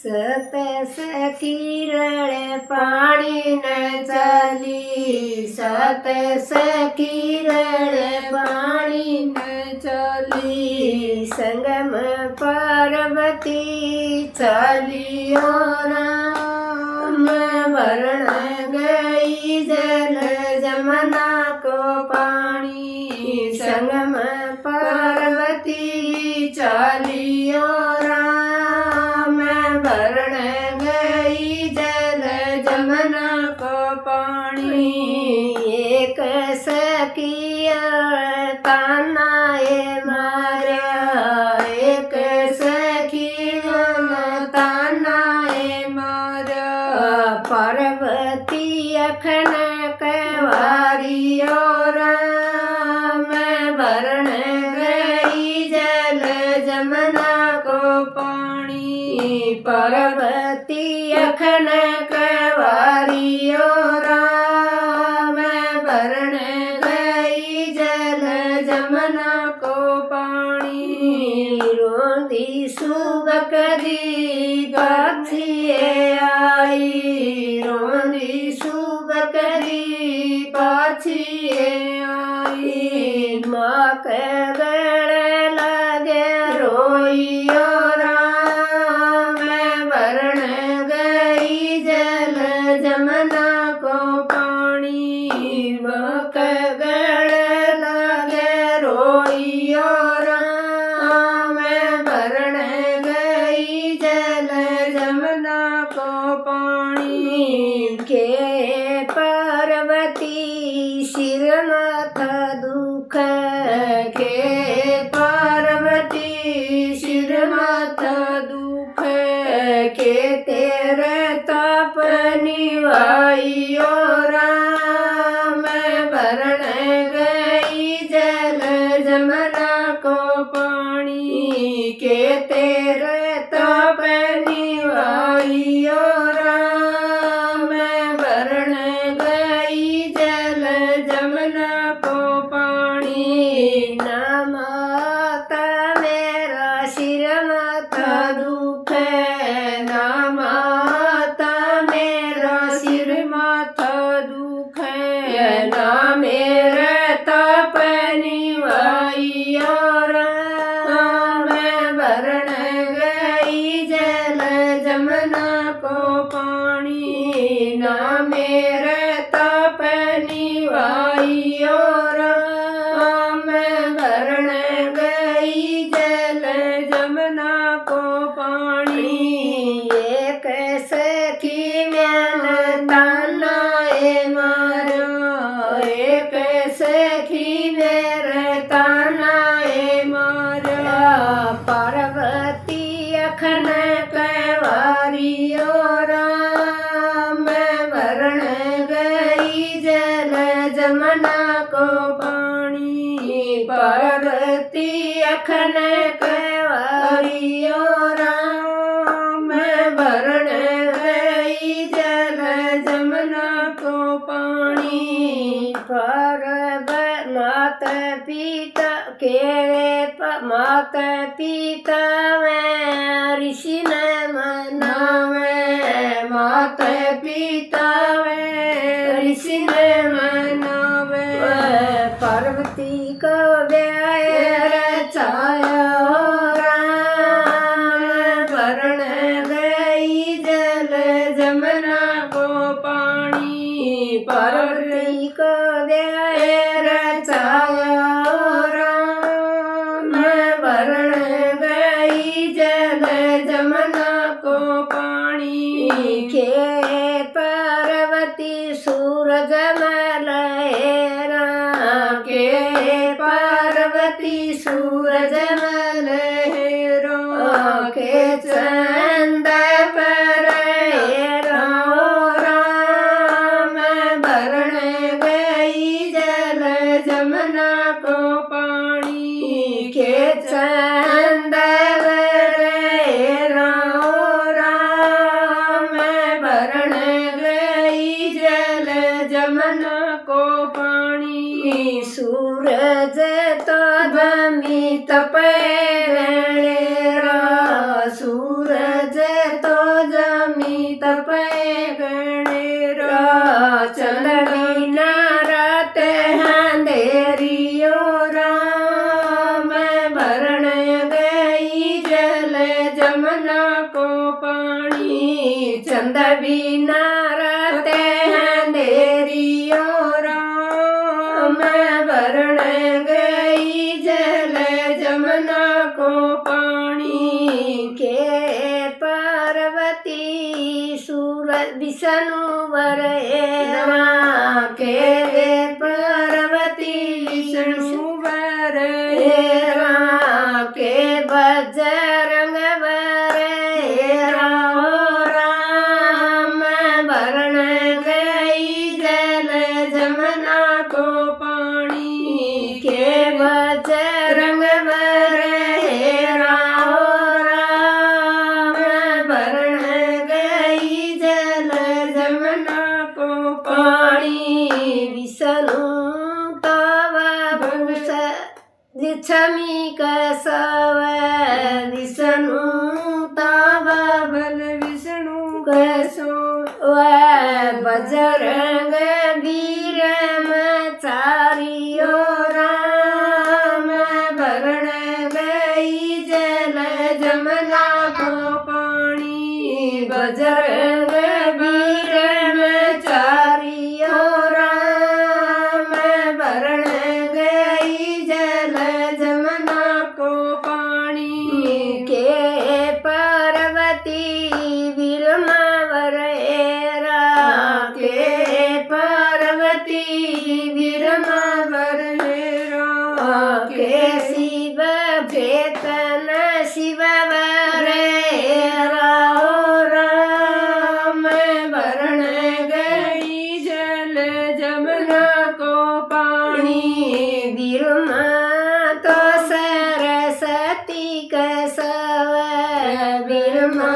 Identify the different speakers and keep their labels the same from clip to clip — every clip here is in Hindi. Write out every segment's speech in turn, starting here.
Speaker 1: सत सखी रड़े पाणी न चली, सत सखी रड़े पाणी न चली। संगम पार्वती चलियो राम, वरण गई जल जमुना को पानी। संगम पार्वती चलियो राम, वरण गई जल जमुना को पानी। एक सखिया तानाए मारा, एक सखिया तानाए मारा। पार्वती अखन कवारियो राम, वरण गई जल जमुना को पानी। पार्वती अखन कवारियो राम, वरण गई जल जमुना को पानी। रोंदी सुबकदी पाछिए आई, रोंदी सुबकदी पाछिए आई। माँ के गले लगे रोइयो राम, वरण गई जल जमुना को पानी। माँ के गले लगे रोइयो राम, वरण गई जल जमुना को पानी। के पार्वती सिर माथा दुख, के पार्वती सिर माथा दुख। के तेरे ताप निवाइयो राम, वरण गई जल जमुना को पानी। के तेरे ताप निवाइयो राम, वरण गई जल जमुना को पानी। ना माता मेरा सिर माथा दुख, ना माता मेरा सिर माथा दुख। ना मेरा ताप निवाइयो राम, वरण गई जल जमुना को पानी। ना मेरा ताप निवाइयो राम, वरण गई जल जमुना को पानी। एक सखी म्यान तानाए मारो, एक सखी मेरे तानाए मारा। पार्वती अखन कवारियो राम, वरण गई जल जमुना को पानी। पार्वती अखन कवारियो राम, वरण गई जल जमुना को पानी। माता पिता केरे माता पिता में ऋषि ने मनावे, माता पिता में ऋषि ने मनावे। पार्वती को ब्याह रचाया राम, वरण गई जल जमुना को पानी। पार्वती को ब्याह रचाया राम, वरण गई जल जमुना को पानी। के पार्वती सूरज मलहेरा, के पार्वती सूरज मलहेरा। के चंद पर राम, वरण गई जल जमुना को पानी। के चंद राम, वरण गई जल जमुना को पानी। सूरज तो धमी तपे सूरज तो गणेरा चंदनी रात अंधेरियो राम भरण गई जल जमुना को पानी चंद बिना रात अंधेरियो राम भरण गई जल जमुना को पानी के पार्वती सूरज विष्णु वरेरा के पार्वती विष्णु वरेरा के बजरंग वरेरा राम भरण गई जल जमुना को पानी के बजरंग वरेरा राम भरण गई जल जमुना को पानी विष्णु तव भूष लिच्छमी कसव विष्णु तव बल विष्णु कसो बजरंग वीर चारियो राम भरण गई जल जमुना को पानी बजरंग वीर चारियो राम भरण गई जल जमुना को पानी के पार्वती विरमा वरेरा के पार्वती विरमा वरेरा के शिव चेतन शिव वरेरा राम भरण गई जल जमुना को पानी विरमा तो सरस्वती कसव विरमा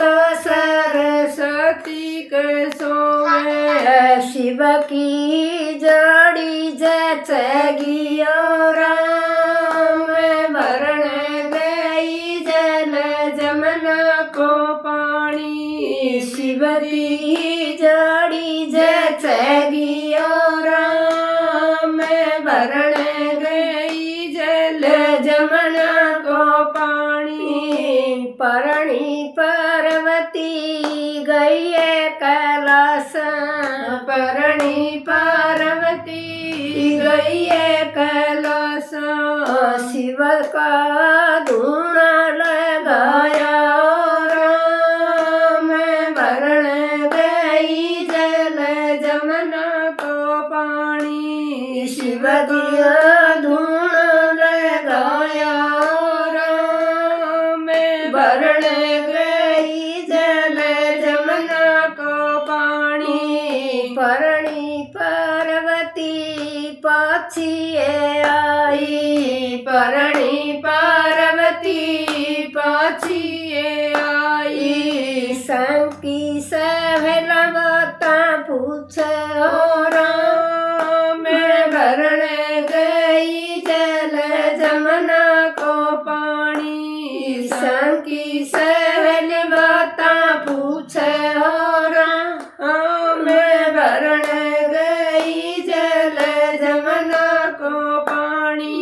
Speaker 1: तो सरस्वती कसोव शिव की जोड़ी जचगियो राम भरण गई जल जमुना को पानी शिव की जोड़ी जचगियो राम भरण गई जल जमुना को पानी परणी पार्वती गई कैलास परणी पार्वती गई कैलास शिव का धूण लगाया राम भरण गई जल जमुना को पानी शिव दिया धूण लगाया राम भरण गई जल जमुना को पानी परणी पार्वती पाछी आई परणी पार्वती पाछी आई संकी सहलवता पूछ राम भरण गई जल जमुना को पानी संकी सहलवता पूछ राम भरण गई जल जमुना को पानी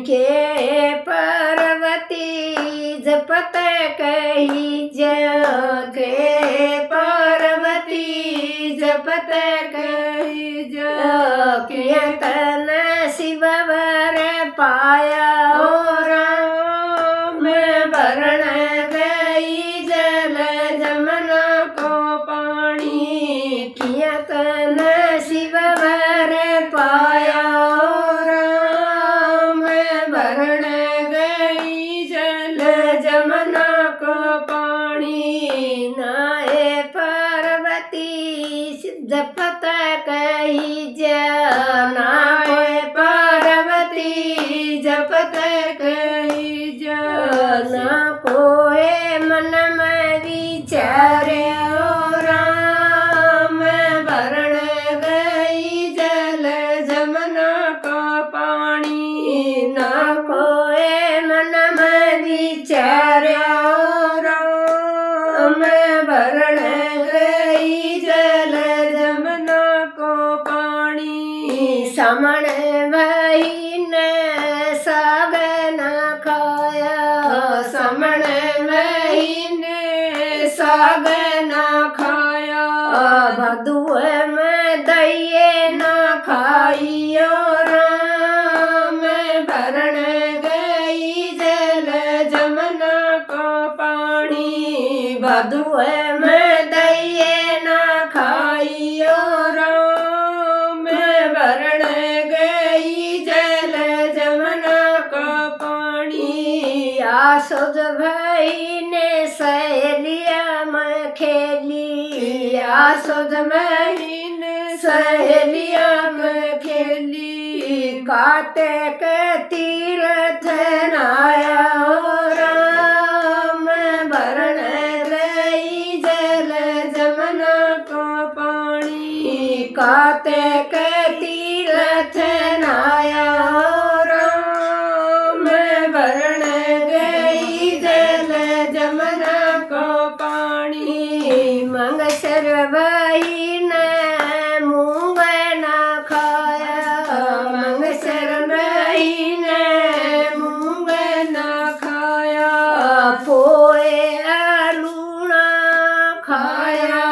Speaker 1: के पार्वती जपत कही के पार्वती जपत कही कीर्तन शिव वर पाया राम भरण गई जल जमुना को पानी कीर्तन शिव वर पाया राम भरण गई जल जमुना को पानी नाए पार्वती जपत कही जाना पार्वती जपत कही जाना कोई मन में विचारे राम भरण गई जल जमुना का पानी ना कोई मन में विचारे राम भरण गई बहीने साग न खाया समण बहीने साग न खाया भदुए में दइए न खाइयो राम भरण गई जल जमुना का पानी भदुए में दइए न खाइयो राम भरण गई जल जमुना का पानी आसुद भाई ने सहेलिया में खेली आसुद बहीन सहेलिया में खेली काटे के तीरथ नाया राम भरण गई जल जमुना का पानी काटे के तीरथ नाया राम भरण गई जल जमुना का पानी मंगसर भाई ने मूंग न खाया मंगसर भाई ने मूंग न खाया पोए लूणा खाया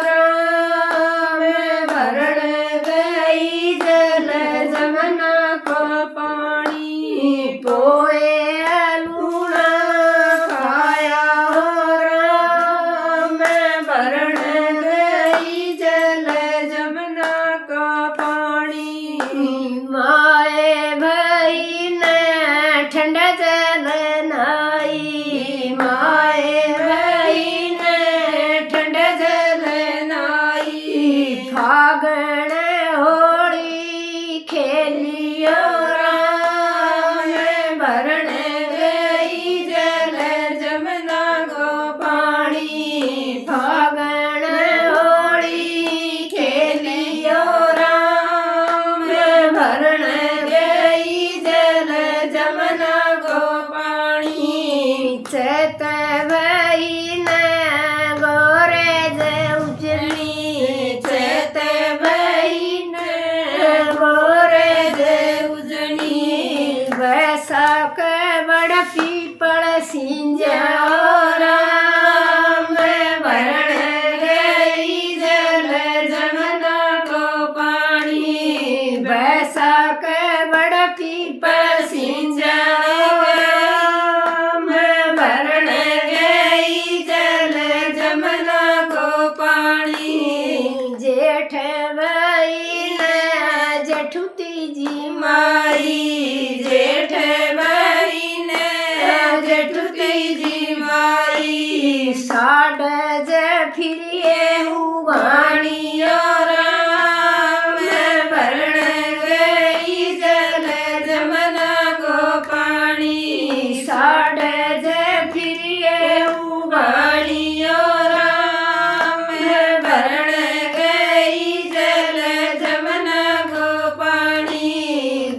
Speaker 1: राम भरण गई जल जमुना का पानी पोए लूणा खाया राम भरण गई जल जमुना का पानी माए भाई ने ठंडा जल नाई माए भाई ने ठंडा जल नाई फागण होली खेलियो राम भरण गई जल जमुना को पानी फागण होली खेलियो राम भरण गई जल जमुना को पानी चैत भाई ने गोरे उजनी चैत भाई ने गोरे उजनी वैसाख बड़ पीपल सिंजा राम भरण गई जल जमुना को पानी वैसाख बड़ पीपल सिंजा राम भरण गई जल जमुना को पानी जेठ भाई ने जेठुती जी माई जेठ भाई ने जेठुती जी माई साड जे फिरिए हुआणी राम भरण गई जल जमुना को पानी साड जे फिरिए हुआणी राम भरण गई जल जमुना को पानी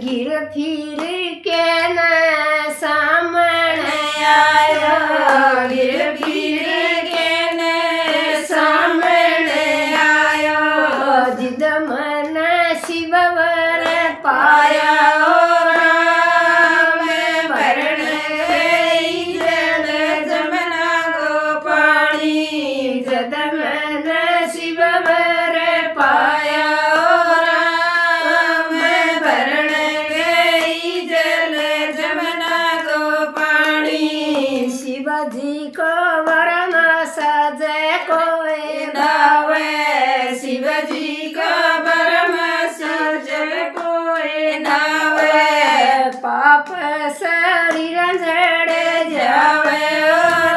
Speaker 1: गिर फिर के न सामने आयो गिर फिर के न सामने आयो जिद मन शिववर पाया राम भरण गई जल जमुना को पानी जद मन शिववर पाया राम भरण गई जल जमुना को पानी शिवजी को वरन सजे कोई दावे शिवजी को वरन सजे कोई दावे पाप शरीर झड़ जावे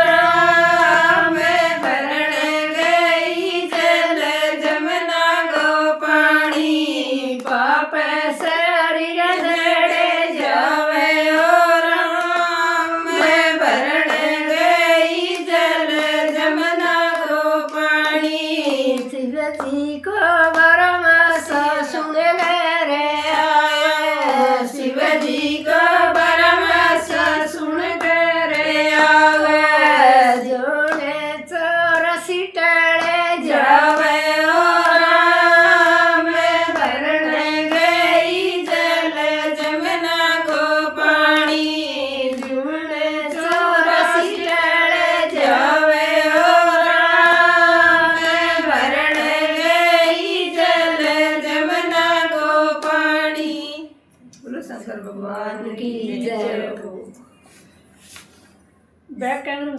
Speaker 1: राम भरण गई जल जमुना को पानी पाप शरीर झड़ जावे राम भरण गई जल जमुना को पानी शिवजी को वरम सुन रे आया शिवजी को वरम सुन रे आवे जोने चोर सिटड़े जावे राम भरण गई जल शंकर भगवान की जय हो।
Speaker 2: Back camera